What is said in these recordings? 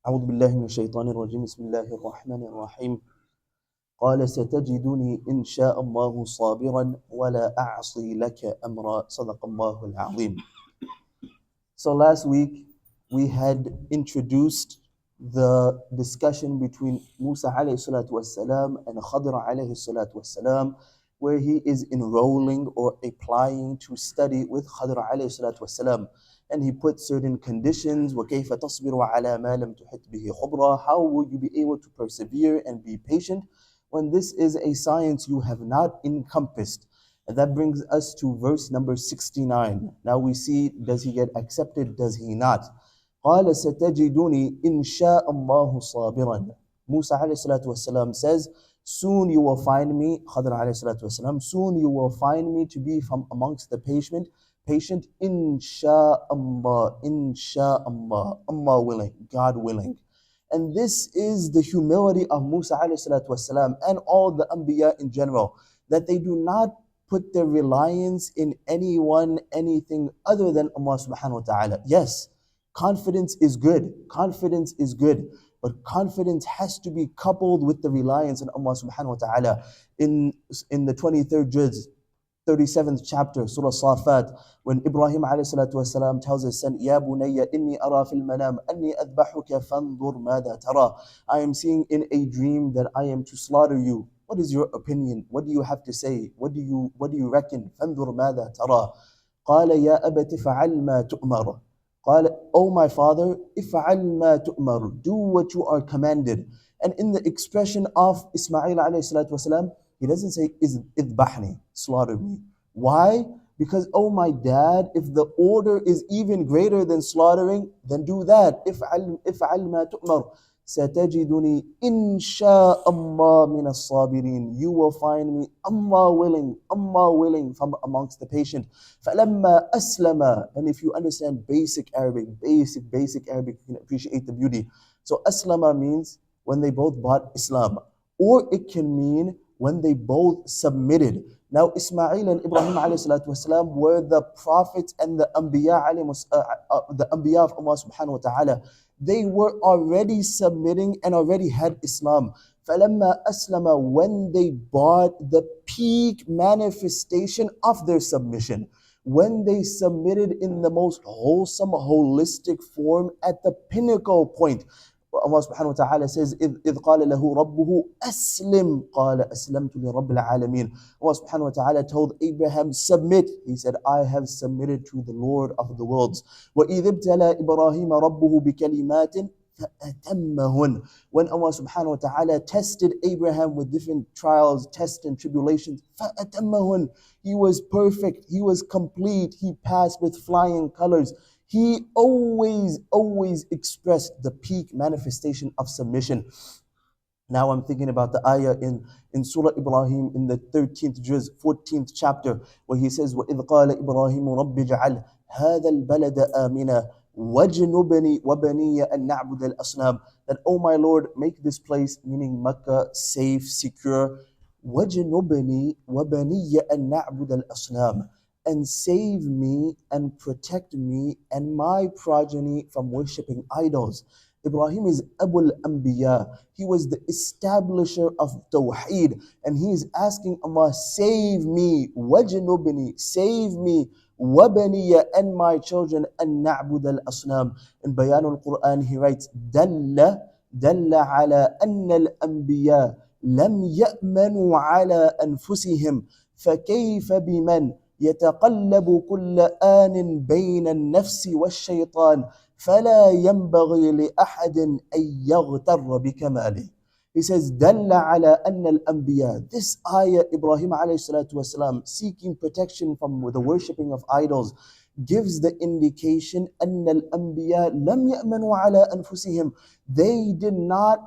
أعوذ بالله من الشيطان الرجيم بسم الله الرحمن الرحيم قال ستجدني إن شاء الله صابرا ولا أعصي لك أمرا صدق الله العظيم. So last week we had introduced the discussion between Musa alayhi salatu wassalam and Khadr alayhi salatu wassalam, where he is enrolling or applying to study with Khadr alayhi salatu wassalam. And he put certain conditions. وَكَيْفَ تَصْبِرُ عَلَى مَا لَمْ تُحِطْ بِهِ خُبْرًا. How will you be able to persevere and be patient when this is a science you have not encompassed? And that brings us to verse number 69. Now we see, does he get accepted? Does he not? قال ستجدني إن شاء الله صابرا. Musa alayhi salatu wasalam says, soon you will find me, Khadr alayhi salatu wasalam, soon you will find me to be from amongst the patient, insha'Allah, insha'Allah, Allah willing, God willing. And this is the humility of Musa alayhi salatu wasalam and all the Anbiya in general, that they do not put their reliance in anyone, anything other than Allah subhanahu wa ta'ala. Yes, confidence is good, but confidence has to be coupled with the reliance on Allah subhanahu wa ta'ala. In the 23rd juz, 37th chapter, Surah Safat, when Ibrahim alayhi salatu wasalam tells his son, Ya bunayya inni ara fil manam anni adbahuka fanzur mada tara. I am seeing in a dream that I am to slaughter you. What is your opinion? What do you have to say? What do you reckon? فانظر ماذا ترى. قال يا أبت فعل ما تؤمر. قال, oh my father, افعل ما تؤمر. Do what you are commanded. And in the expression of Ismaeel alayhi salatu wasalam, he doesn't say idbahni, slaughter me. Why? Because, oh my dad, if the order is even greater than slaughtering, then do that. افعل ما تؤمر. ستجدني إن شاء الله من الصابرين. You will find me, Allah willing, from amongst the patient. فلما أسلم. And if you understand basic Arabic, you can appreciate the beauty. So aslama means when they both bought Islam, or it can mean when they both submitted. Now Ismaeel and Ibrahim alayhi salatu wasalam were the prophets and the Anbiya of Allah subhanahu wa ta'ala. They were already submitting and already had Islam. فَلَمَّا أَسْلَمَ. When they bought the peak manifestation of their submission, when they submitted in the most wholesome, holistic form at the pinnacle point. Allah subhanahu wa ta'ala says, إِذْ قَالَ لَهُ رَبُّهُ أَسْلِمْ قَالَ أَسْلَمْتُ لِرَبِّ الْعَالَمِينَ. Allah subhanahu wa ta'ala told Abraham, submit. He said, I have submitted to the Lord of the worlds. وَإِذِ ابْتَلَى إِبْرَاهِيمَ رَبُّهُ بِكَلِمَاتٍ فَأَتَمَّهُنْ. When Allah subhanahu wa ta'ala tested Abraham with different trials, tests and tribulations, فَأَتَمَّهُنْ. He was perfect, he was complete, he passed with flying colors. He always expressed the peak manifestation of submission. Now I'm thinking about the ayah in Surah Ibrahim in the 13th juz, 14th chapter, where he says, وَإِذْ قَالَ إِبْرَاهِيمُ رَبِّ اجْعَلْ هَذَا الْبَلَدَ آمِنًا وَاجْنُبْنِي وَبَنِيَّ أَن نَعْبُدَ الْأَصْنَامِ. That, oh my Lord, make this place, meaning Mecca, safe, secure. وَاجْنُبْنِي وَبَنِيَّ أَن نَعْبُدَ الْأَصْنَامِ. And save me and protect me and my progeny from worshipping idols. Ibrahim is Abul Anbiya. He was the establisher of Tawheed, and he is asking Allah, save me, wajnubni, save me, wabaniya, and my children, and na'bud al-asnam. In Bayan al-Quran, he writes, dalla ala anna al-anbiya lam ya'manu ala anfusihim, فكيف بمن يتقلب كل آن بين النفس والشيطان فلا ينبغي لأحد أن يغتر بكماله. He says, دل على أن الأنبياء. This ayah, Ibrahim alayhi salatu wasalam, seeking protection from the worshipping of idols, gives the indication أن الأنبياء لم يأمنوا على أنفسهم. They did not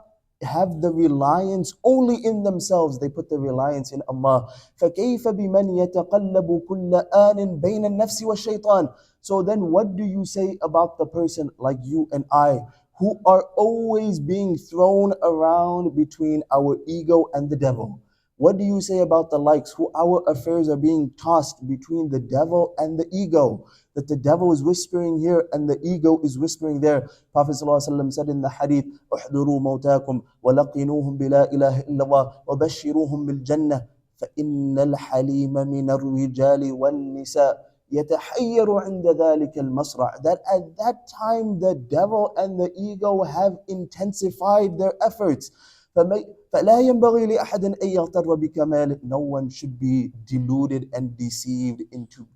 have the reliance only in themselves. They put the reliance in Allah. فَكَيْفَ بِمَنْ يَتَقَلَّبُ كُلَّ آنٍ بَيْنَ النَّفْسِ وَالشَّيْطَانِ. So then what do you say about the person like you and I, who are always being thrown around between our ego and the devil? What do you say about the likes, who our affairs are being tossed between the devil and the ego? that the devil is whispering here and the ego is whispering there. Prophet ﷺ said in the hadith, احذروا موتاكم ولقنوهم بلا إله إلا الله وبشروهم بالجنة فإن الحليم من الرجال والنساء يتحير عند ذلك المصرع. That at that time the devil and the ego have intensified their efforts. فلا ينبغي لأحد أن يغتر بكماله. No one should be deluded and deceived into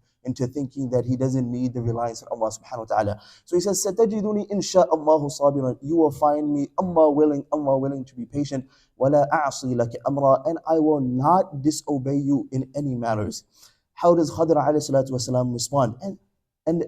thinking that he doesn't need the reliance on Allah subhanahu wa ta'ala. So he says, ستجدني إن شاء الله صابرا. You will find me, Allah willing to be patient. ولا أعصي لك أمرا. And I will not disobey you in any matters. How does Khadr alayhi salatu wasalam respond? And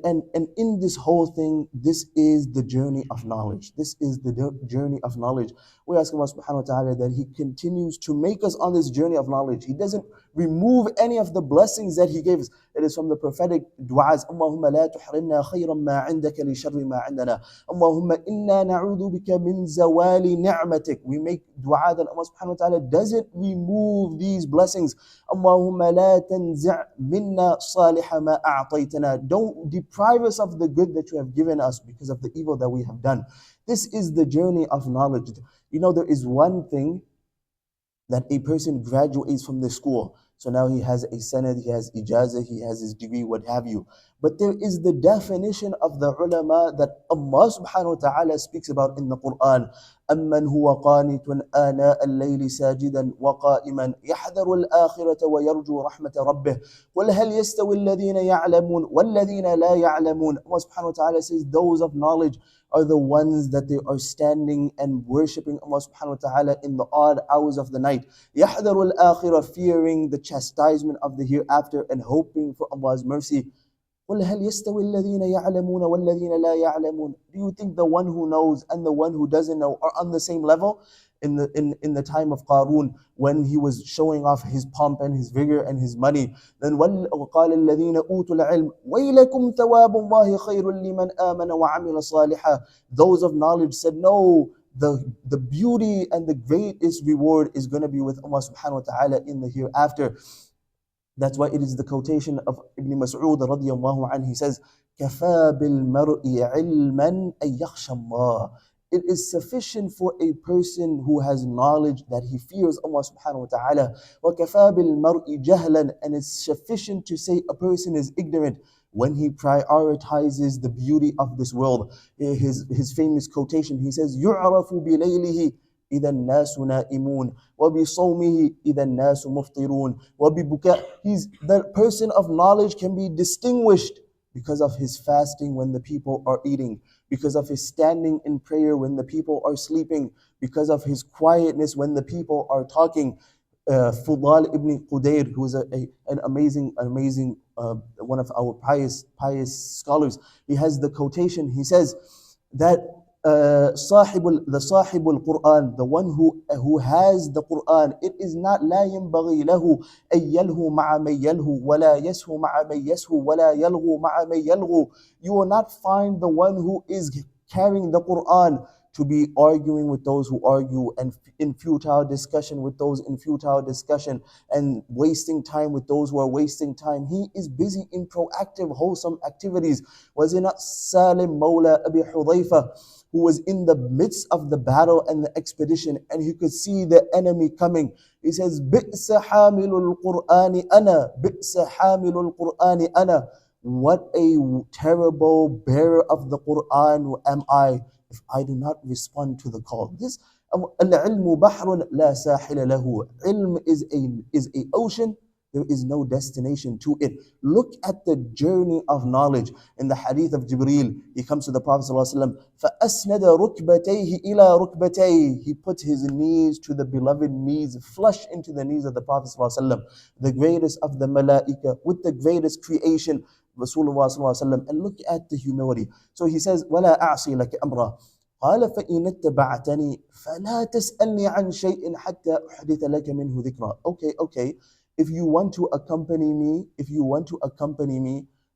in this whole thing, this is the journey of knowledge. This is the journey of knowledge. We ask Allah subhanahu wa ta'ala that He continues to make us on this journey of knowledge. He doesn't remove any of the blessings that He gave us. It is from the prophetic du'as. Allahumma la tuhrimna khayran ma indaka li sharri ma indana. Allahumma inna na'udhu bika min zawali ni'matik. We make dua that Allah subhanahu wa ta'ala doesn't remove these blessings. Allahumma la tanzi' minna salih ma a'taytana. Don't deprive us of the good that you have given us because of the evil that we have done. This is the journey of knowledge. You know, there is one thing that a person graduates from the school. So now he has a sanad, he has ijazah, he has his degree, what have you. But there is the definition of the ulama that Allah subhanahu wa ta'ala speaks about in the Quran. أَمَّنْ هُوَ قَانِتٌ آنَاءَ اللَّيْلِ سَاجِدًا وَقَائِمًا يَحْذَرُ الْآخِرَةَ وَيَرْجُو رَحْمَةَ رَبِّهِ قُلْ هَلْ يَسْتَوِي الَّذِينَ يَعْلَمُونَ وَالَّذِينَ لَا يَعْلَمُونَ. Allah subhanahu wa ta'ala says those of knowledge are the ones that they are standing and worshipping Allah subhanahu wa ta'ala in the odd hours of the night. يَحْذَرُ الْآخِرَةَ, fearing the chastisement of the hereafter and hoping for Allah's mercy. قُلْ هَلْ يَسْتَوِي الَّذِينَ يَعْلَمُونَ وَالَّذِينَ لَا يَعْلَمُونَ. Do you think the one who knows and the one who doesn't know are on the same level? In the time of Qarun, when he was showing off his pomp and his vigor and his money, then وَقَالَ الَّذِينَ أُوتُوا الْعِلْمَ وَيْلَكُمْ ثَوَابُ اللَّهِ خَيْرٌ لِمَنْ آمَنَ وَعَمِلَ صَالِحًا. Those of knowledge said, no, the beauty and the greatest reward is going to be with Allah subhanahu wa ta'ala in the hereafter. That's why it is the quotation of Ibn Mas'ud radiyallahu anhu. He says, كَفَى بِالْمَرْءِ عِلْمًا أَن يَخْشَى اللَّهِ. It is sufficient for a person who has knowledge that he fears Allah subhanahu wa ta'ala. وَكَفَى بِالْمَرْءِ جَهْلًا. And it's sufficient to say a person is ignorant when he prioritizes the beauty of this world. His famous quotation, he says, يُعْرَفُ بِلَيْلِهِ إِذَا النَّاسُ نَائِمُونَ وَبِصَوْمِهِ إِذَا النَّاسُ مُفْطِرُونَ وَبِبُكَاءِ. The person of knowledge can be distinguished because of his fasting when the people are eating, because of his standing in prayer when the people are sleeping, because of his quietness when the people are talking. Fudal ibn Qudayr, who is an amazing one of our pious scholars, he has the quotation. He says that the Sahibul Quran, the one who has the Quran, it is not لا ينبغي له أن يلهو مع من يلهو ولا يسهو مع من يسهو ولا يلغو مع من يلغو. You will not find the one who is carrying the Quran to be arguing with those who argue, and in futile discussion with those in futile discussion, and wasting time with those who are wasting time. He is busy in proactive, wholesome activities. Was it not Salim Mawla Abi Hudayfa, who was in the midst of the battle and the expedition, and he could see the enemy coming? He says, بِئْسَ حَامِلُ الْقُرْآنِ أَنَا بِئْسَ حَامِلُ الْقُرْآنِ أَنَا. What a terrible bearer of the Quran am I if I do not respond to the call. This العلم بحر لا ساحل له. Ilm is a ocean. There is no destination to it. Look at the journey of knowledge. In the hadith of Jibreel, he comes to the Prophet ﷺ, فَأَسْنَدَ رُكْبَتَيْهِ إِلَى رُكْبَتَيْهِ. He put his knees to the beloved knees, flush into the knees of the Prophet ﷺ, the greatest of the malaika, with the greatest creation, Rasulullah ﷺ. And look at the humility. So he says, وَلَا أَعْصِي لَكَ أَمْرًا. قال فإن اتبعتني فلا تسألني عن شيء حتى أحدث لك منه ذكرى. Okay. If you want to accompany me,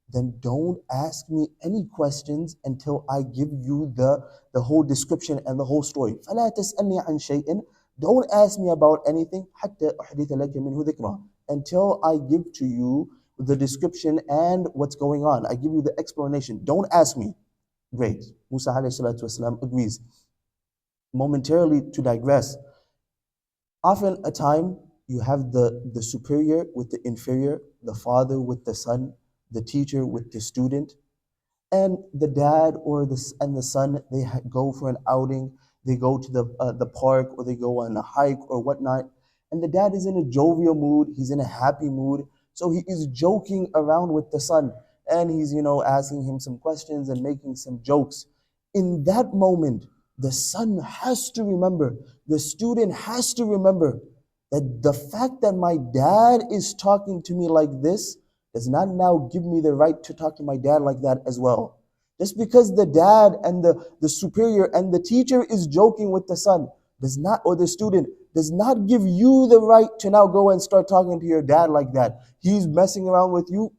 then don't ask me any questions until I give you the whole description and the whole story. فلا تسألني عن شيء. Don't ask me about anything حتى أحدث لك منه ذكرى, until I give to you the description and what's going on. I give you the explanation. Don't ask me. Great. Musa alayhi salatu wasalam agrees. Momentarily to digress, often a time you have the superior with the inferior, the father with the son, the teacher with the student, and the dad or the son, they go for an outing, they go to the park, or they go on a hike or whatnot, and the dad is in a jovial mood, he's in a happy mood, so he is joking around with the son, and he's asking him some questions and making some jokes. In that moment, the son has to remember, the student has to remember that the fact that my dad is talking to me like this does not now give me the right to talk to my dad like that as well. Just because the dad and the superior and the teacher is joking with the son does not, or the student, does not give you the right to now go and start talking to your dad like that. He's messing around with you.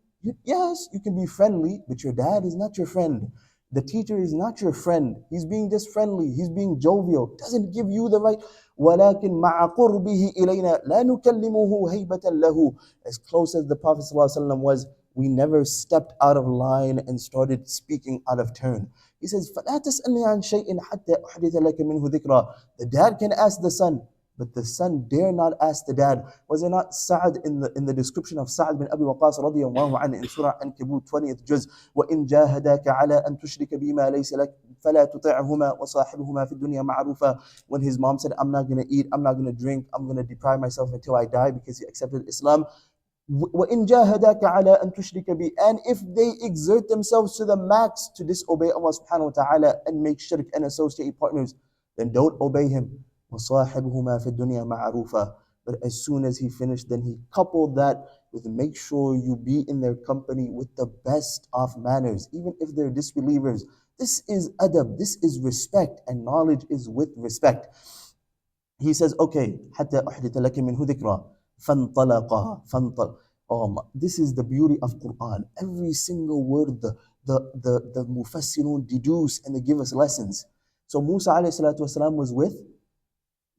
Yes, you can be friendly, but your dad is not your friend. The teacher is not your friend. He's being just friendly. He's being jovial. Doesn't give you the right. ولكن مع قربه إلينا لا نكلمه هيبة له. As close as the Prophet ﷺ was, we never stepped out of line and started speaking out of turn. He says, فَلَا تَسْأَلْنِي عَنْ شَيْءٍ حَتَّى أُحْدِثَ لَكَ مِنْهُ ذِكْرًا. The dad can ask the son, but the son dare not ask the dad. Was it not Sa'd in the description of Sa'd bin Abi Waqqas radiyallahu anhu in Surah Ankabut 20th juz, وَإِنْ جَاهَدَاكَ عَلَىٰ أَن تُشْرِكَ بِمَا لَيْسَ لَكَ فَلَا تُطِعْهُمَا وَصَاحِبْهُمَا فِي الدُّنْيَا مَعْرُوفًا. When his mom said, I'm not going to eat, I'm not going to drink, I'm going to deprive myself until I die because he accepted Islam. وَإِنْ جَاهَدَاكَ عَلَىٰ أَن تُشْرِكَ بِي. And if they exert themselves to the max to disobey Allah subhanahu wa ta'ala and make shirk and associate partners, then don't obey him. وَصَاحِبْهُمَا فِي الدُّنْيَا مَعْرُوفًا. But as soon as he finished, then he coupled that with make sure you be in their company with the best of manners, even if they're disbelievers. This is adab, this is respect, and knowledge is with respect. He says, okay, حتى أحدث لك منه ذكرى فانطلقا. This is the beauty of Quran. Every single word the Mufassirun deduce and they give us lessons. So Musa alayhi salatu wasalam was with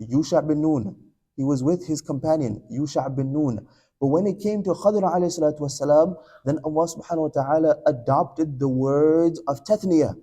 Yusha bin Nun. He was with his companion, Yusha bin Nun. But when it came to Khadr alayhi salatu wasalam, then Allah subhanahu wa ta'ala adopted the words of Tathniyah.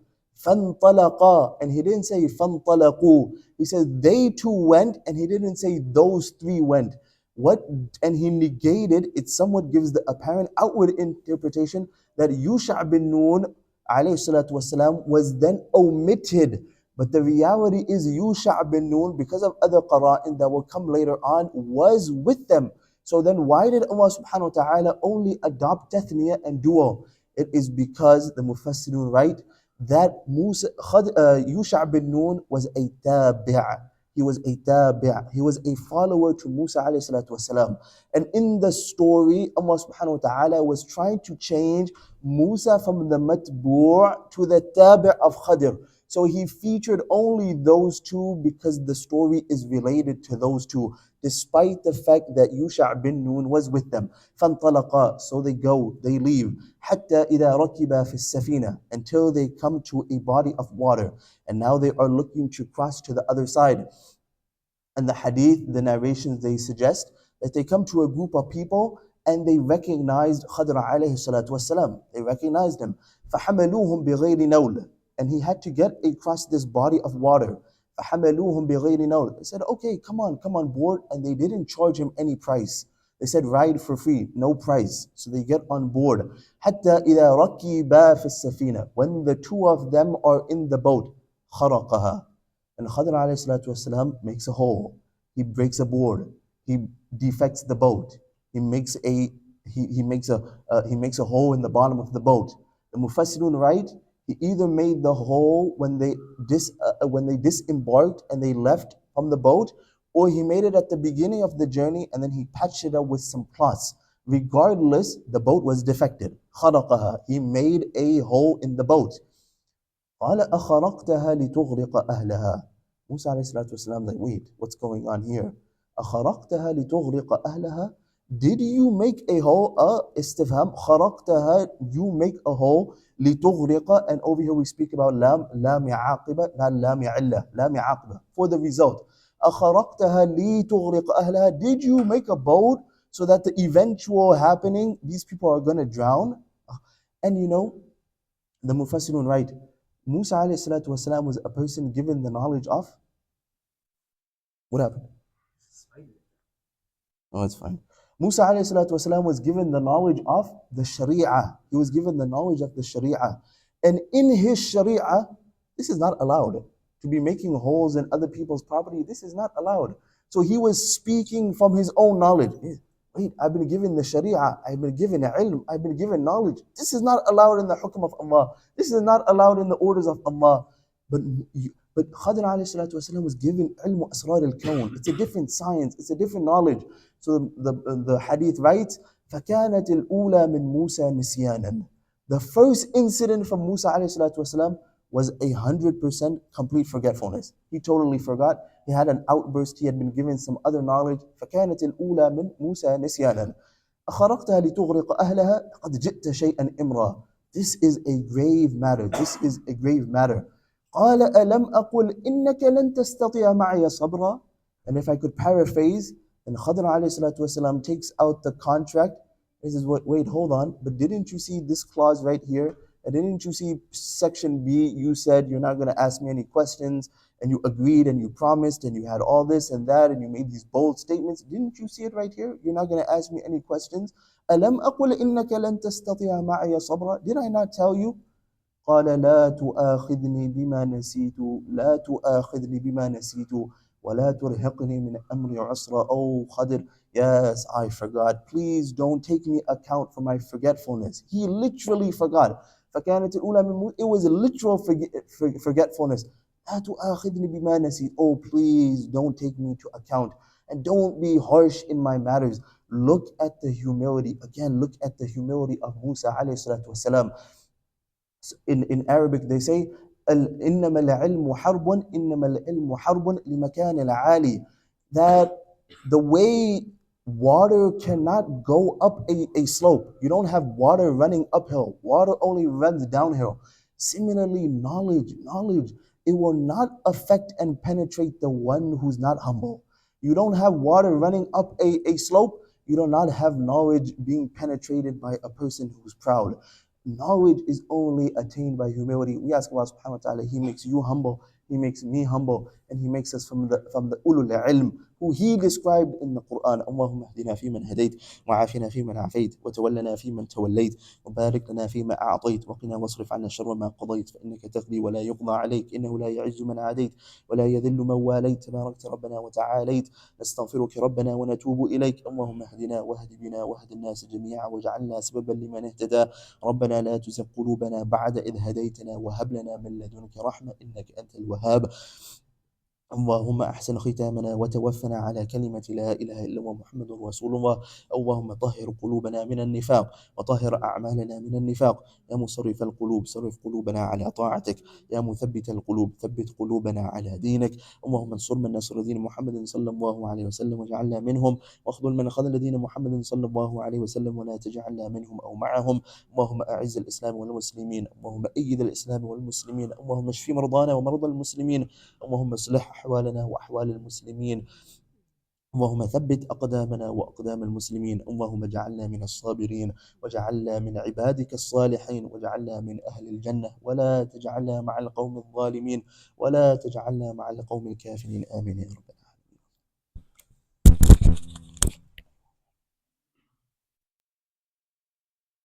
فَانْطَلَقَا. And he didn't say فَانْطَلَقُوا. He said they two went, and he didn't say those three went. What? And he negated, it somewhat gives the apparent outward interpretation that Yusha bin Nun alayhi salatu wasalam was then omitted. But the reality is Yusha bin Nun, because of other qara'in that will come later on, was with them. So then why did Allah subhanahu wa ta'ala only adopt Tathniyah and duo? It is because the Mufassirun write that Yusha bin Nun was a tabi'. He was a tabi'. He was a follower to Musa alayhi salatu wasalam. And in the story, Allah subhanahu wa ta'ala was trying to change Musa from the matbu' to the tabi' of Khadr. So he featured only those two because the story is related to those two, despite the fact that Yusha bin Nun was with them. فَانْطَلَقَا. So they go, they leave. حَتَّى إِذَا رَكِبَا فِي السَّفِينَةِ. Until they come to a body of water. And now they are looking to cross to the other side. And the hadith, the narrations, they suggest that they come to a group of people and they recognized Khadr alayhi salatu wasalam. They recognized him. فَحَمَلُوهُمْ بِغَيْرِ نَوْلٍ. And he had to get across this body of water. فَحَمَلُوهُمْ بِغَيْرِ نَوْلٍ. They said, okay, come on board. And they didn't charge him any price. They said, ride for free, no price. So they get on board. حَتَّى إِذَا رَكِبَا فِي السَّفِينَةِ. When the two of them are in the boat, خَرَقَهَا. And Khadr alayhi salatu wasalam makes a hole. He breaks a board. He defects the boat. He makes a hole in the bottom of the boat. The Mufassirun write, he either made the hole when they disembarked and they left from the boat, or he made it at the beginning of the journey and then he patched it up with some cloths. Regardless, the boat was defected. خَرَقَهَا. He made a hole in the boat. قَالَ أَخَرَقْتَهَا لِتُغْرِقَ أَهْلَهَا. Musa alayhi salatu wasalam like, wait, what's going on here? أَخَرَقْتَهَا لِتُغْرِقَ أَهْلَهَا. Did you make a hole? Istifham. خَرَقْتَهَا. You make a hole. لِتُغْرِقَ. And over here we speak about lam عَاقِبَة, not lam عِلَّة, lam عَاقِبَة. For the result. أَخَرَقْتَهَا لِتُغْرِقَ أَهْلَهَا. Did you make a boat so that the eventual happening, these people are going to drown. And you know, the Mufassirun write, Musa alayhi salatu wasalam was a person given the knowledge of, what happened? Oh, it's fine. Musa alayhi salatu wasalam was given the knowledge of the Sharia. He was given the knowledge of the Sharia. And in his Sharia, this is not allowed. To be making holes in other people's property, this is not allowed. So he was speaking from his own knowledge. Wait, I've been given the Sharia, I've been given ilm, I've been given knowledge. This is not allowed in the hukm of Allah. This is not allowed in the orders of Allah. But Khadr alayhi salatu wasalam was given ilm asrar al-kawn. It's a different science, it's a different knowledge. So the hadith writes, فَكَانَتِ الْأُولَى مِن مُوسَى نِسْيَانًا. The first incident from Musa alayhi salatu wasalam was 100% complete forgetfulness. He totally forgot. He had an outburst. He had been given some other knowledge. فَكَانَتِ الْأُولَى مِن مُوسَى نِسْيَانًا. أخرقتها لتغرق أهلها قد جئت شيئا إمرا. This is a grave matter. This is a grave matter. قال ألم أقل إنك لن تستطيع معي صبرا. And if I could paraphrase, and Khadr alayhi salatu wasalam takes out the contract. He says, wait, hold on. But didn't you see this clause right here? And didn't you see section B? You said you're not going to ask me any questions. And you agreed and you promised and you had all this and that and you made these bold statements. Didn't you see it right here? You're not going to ask me any questions. أَلَمْ أَقُلْ إِنَّكَ لَن تَسْتَطِيعَ مَعِيَ صَبْرًا. Did I not tell you? قال لا تؤاخذني بما نسيت لا تؤاخذني بما نسيت ولا ترهقني من أمري عسرا. Oh Khadr, yes, I forgot. Please don't take me account for my forgetfulness. He literally forgot. فكانت الأولى من It was a literal forgetfulness. لا تؤاخذني بما نسيت. Oh, please don't take me to account. And don't be harsh in my matters. Look at the humility. Again, look at the humility of Musa alayhi salatu wasalam. In Arabic they say إنما العلم حرب إنما العلم حرب لمكان العالي. That the way water cannot go up a slope. You don't have water running uphill. Water only runs downhill. Similarly, knowledge, it will not affect and penetrate the one who's not humble. You don't have water running up a slope. You do not have knowledge being penetrated by a person who's proud. Knowledge is only attained by humility. We ask Allah subhanahu wa ta'ala, He makes you humble, He makes me humble, and He makes us from the ulul ilm, who He described in the Quran. Allahumma ahdina fi man hadayt, wa afina fi man afayt, wa tawallana fi man tawallayt, wa barik lana fi ma a'tayt, wa qina wasrif anna sharra ma qadayt, fa innaka taqdi wa la yuqda alayk, innahu la ya'izzu man adayt, wa la yadhillu man walayt, tabarakta rabbana wa ta'alayt, نستغفرك ربنا ونتوب إليك. اللهم اهدنا واهد بنا واهد الناس جميعا واجعلنا سببا لمن اهتدى. ربنا لا تزغ قلوبنا بعد إذ هديتنا وهب لنا من لدنك رحمة إنك أنت الوهاب. اللهم أحسن ختامنا وتوفنا على كلمة لا إله إلا الله محمد رسول الله. اللهم طهر قلوبنا من النفاق وطهر أعمالنا من النفاق. يا مصرف القلوب صرف قلوبنا على طاعتك. يا مثبت القلوب ثبت قلوبنا على دينك. اللهم انصر من نصر دين محمد صلى الله عليه وسلم واجعلنا منهم، واخذل من خذل دين محمد صلى الله عليه وسلم ولا تجعلنا منهم أو معهم. اللهم أعز الإسلام والمسلمين، اللهم أيد الإسلام والمسلمين، اللهم اشف مرضانا ومرضى المسلمين، اللهم اصلح أحوالنا وأحوال المسلمين، اللهم ثبت أقدامنا وأقدام المسلمين، اللهم اجعلنا من الصابرين واجعلنا من عبادك الصالحين واجعلنا من أهل الجنة ولا تجعلنا مع القوم الظالمين ولا تجعلنا مع القوم الكافرين. آمين يا رب.